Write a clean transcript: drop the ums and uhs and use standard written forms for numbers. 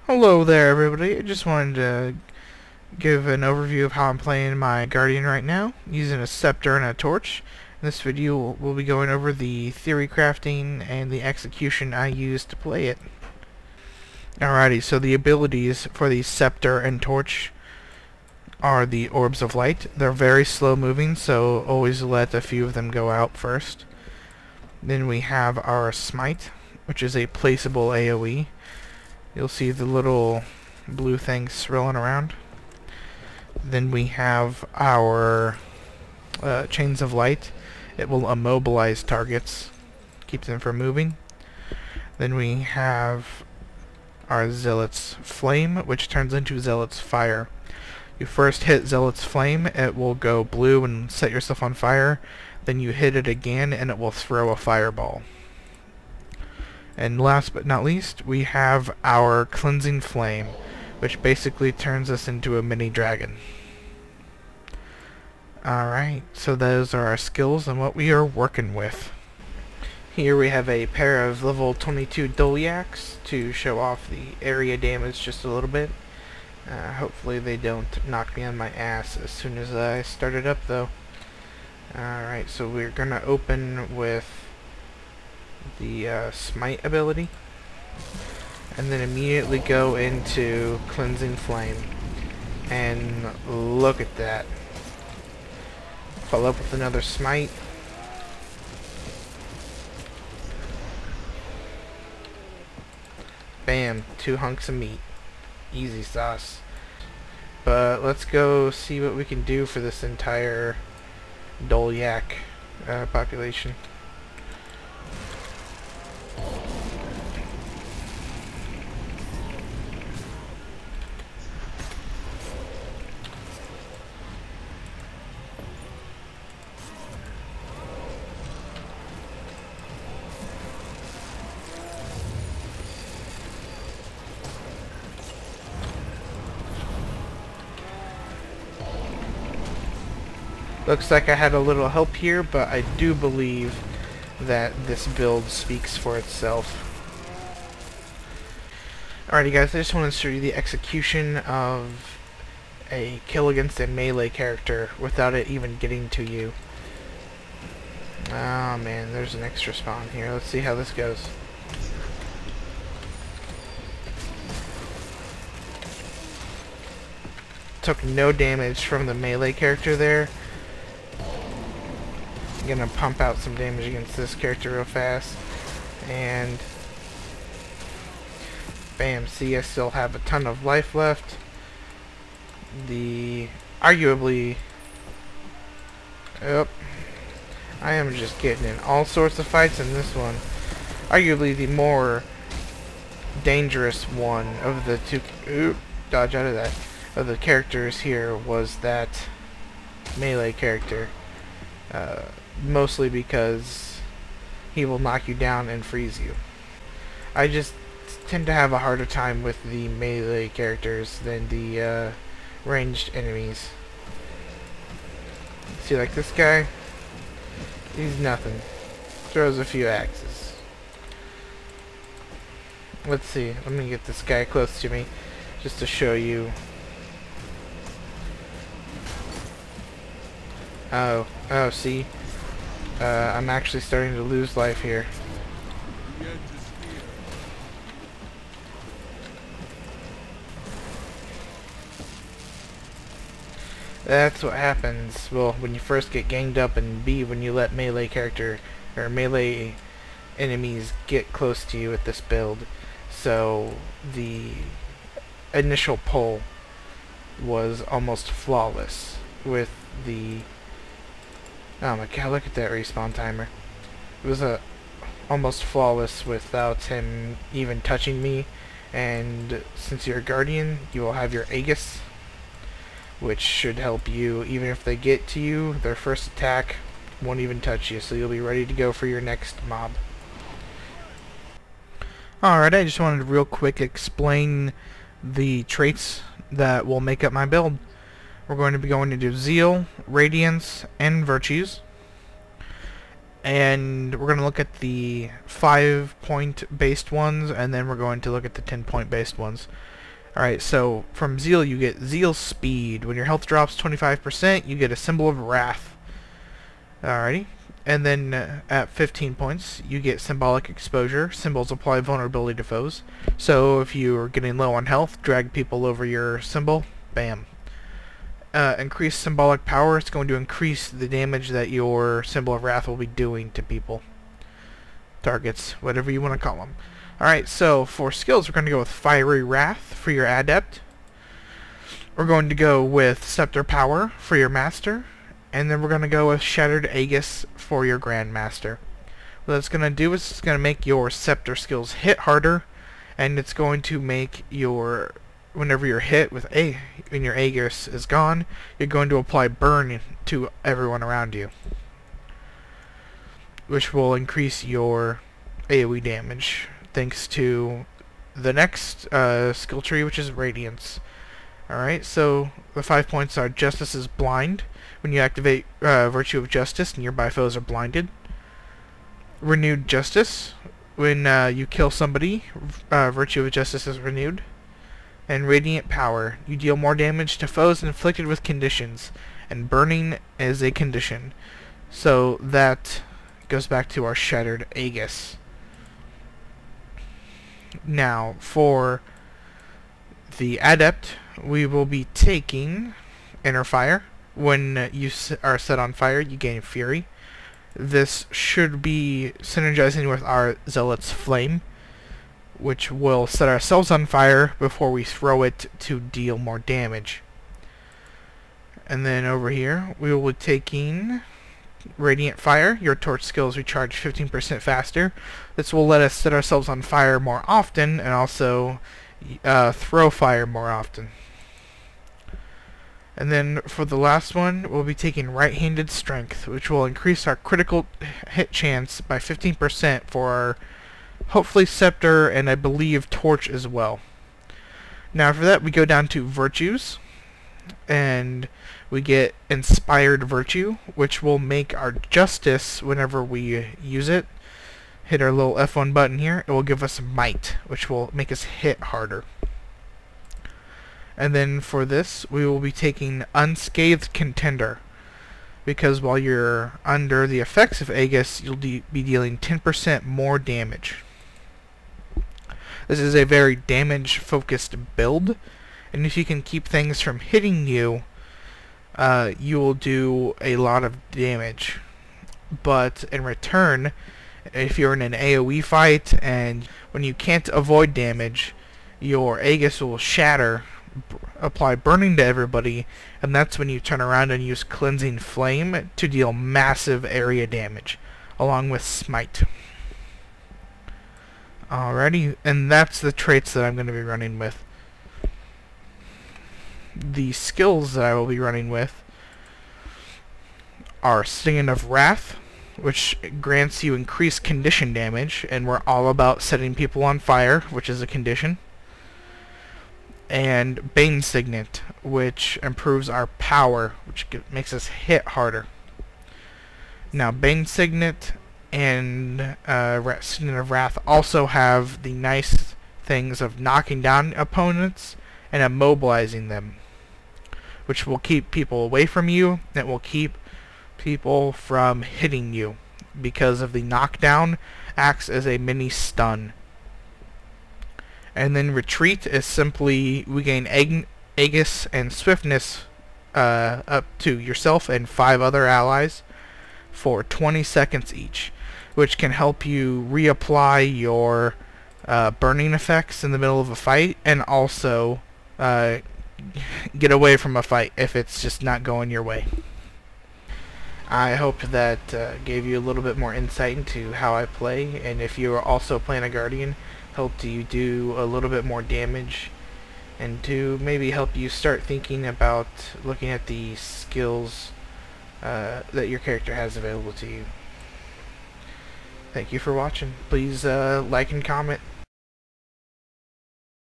Hello there, everybody. I just wanted to give an overview of how I'm playing my Guardian right now, using a Scepter and a Torch. In this video, we'll be going over the theory crafting and the execution I used to play it. Alrighty, so the abilities for the Scepter and Torch are the Orbs of Light. They're very slow moving, so always let a few of them go out first. Then we have our Smite, which is a placeable AoE. You'll see the little blue thing swirling around. Then we have our Chains of Light. It will immobilize targets, keep them from moving. Then we have our Zealot's Flame, which turns into Zealot's Fire. You first hit Zealot's Flame, it will go blue and set yourself on fire. Then you hit it again and it will throw a fireball. And last but not least, we have our Cleansing Flame, which basically turns us into a mini dragon. Alright, so those are our skills and what we are working with. Here we have a pair of level 22 Doliacs to show off the area damage just a little bit. Hopefully they don't knock me on my ass as soon as I start it up though. Alright, so we're gonna open with the Smite ability, and then immediately go into Cleansing Flame. And look at that. Follow up with another Smite. Bam, 2 hunks of meat. Easy sauce. But let's go see what we can do for this entire Doliac population. Looks like I had a little help here, but I do believe that this build speaks for itself. Alrighty guys, I just want to show you the execution of a kill against a melee character without it even getting to you. Oh man, there's an extra spawn here. Let's see how this goes. Took no damage from the melee character there. I'm gonna pump out some damage against this character real fast, and bam, see, I still have a ton of life left. Arguably, I am just getting in all sorts of fights in this one. Arguably the more dangerous one of the two, dodge out of that, of the characters here was that melee character. Mostly because he will knock you down and freeze you. I just tend to have a harder time with the melee characters than the ranged enemies. See, like this guy? He's nothing. Throws a few axes. Let's see. Let me get this guy close to me just to show you. Oh, see? I'm actually starting to lose life here. That's what happens, well, when you first get ganged up, and B, when you let melee character, or melee enemies get close to you with this build. So, the initial pull was almost flawless with the... Oh my god, look at that respawn timer. It was almost flawless without him even touching me. And since you're a Guardian, you will have your Aegis, which should help you. Even if they get to you, their first attack won't even touch you, so you'll be ready to go for your next mob. Alright, I just wanted to real quick explain the traits that will make up my build. We're going to be going to do Zeal, Radiance, and Virtues. And we're going to look at the 5-point based ones, and then we're going to look at the 10-point based ones. Alright, so from Zeal you get Zeal Speed. When your health drops 25%, you get a Symbol of Wrath. Alrighty. And then at 15 points, you get Symbolic Exposure. Symbols apply vulnerability to foes. So if you're getting low on health, drag people over your symbol. Bam. Increased Symbolic Power. It's going to increase the damage that your Symbol of Wrath will be doing to people. Targets, whatever you want to call them. Alright, so for skills, we're going to go with Fiery Wrath for your Adept. We're going to go with Scepter Power for your Master. And then we're going to go with Shattered Aegis for your Grandmaster. What that's going to do is it's going to make your Scepter skills hit harder. And it's going to make your, whenever you're hit with when your Aegis is gone, you're going to apply Burn to everyone around you, which will increase your AoE damage, thanks to the next skill tree, which is Radiance. Alright, so the 5 points are Justice is Blind. When you activate Virtue of Justice, nearby foes are blinded. Renewed Justice. When you kill somebody, Virtue of Justice is renewed. And Radiant Power. You deal more damage to foes inflicted with conditions, and Burning is a condition. So that goes back to our Shattered Aegis. Now, for the Adept, we will be taking Inner Fire. When you are set on fire, you gain Fury. This should be synergizing with our Zealot's Flame, which will set ourselves on fire before we throw it to deal more damage. And then over here, we will be taking Radiant Fire. Your torch skills recharge 15% faster. This will let us set ourselves on fire more often, and also throw fire more often. And then for the last one, we'll be taking Right-Handed Strength, which will increase our critical hit chance by 15% for our, hopefully, Scepter, and I believe Torch as well. Now after that, we go down to Virtues, and we get Inspired Virtue, which will make our Justice, whenever we use it, hit our little F1 button here, it will give us Might, which will make us hit harder. And then for this, we will be taking Unscathed Contender, because while you're under the effects of Aegis, you'll be dealing 10% more damage. This is a very damage-focused build, and if you can keep things from hitting you, you will do a lot of damage. But in return, if you're in an AoE fight, and when you can't avoid damage, your Aegis will shatter, apply burning to everybody, and that's when you turn around and use Cleansing Flame to deal massive area damage, along with Smite. Alrighty, and that's the traits that I'm going to be running with. The skills that I will be running with are Singing of Wrath, which grants you increased condition damage, and we're all about setting people on fire, which is a condition. And Bane Signet, which improves our power, which makes us hit harder. Now, Bane Signet and Signet of Wrath also have the nice things of knocking down opponents and immobilizing them, which will keep people away from you, and it will keep people from hitting you, because of the knockdown acts as a mini stun. And then Retreat is simply, we gain Aegis and Swiftness up to yourself and 5 other allies for 20 seconds each, which can help you reapply your burning effects in the middle of a fight, and also get away from a fight if it's just not going your way. I hope that gave you a little bit more insight into how I play, and if you are also playing a Guardian, helped you do a little bit more damage, and to maybe help you start thinking about looking at the skills that your character has available to you. Thank you for watching. Please like and comment.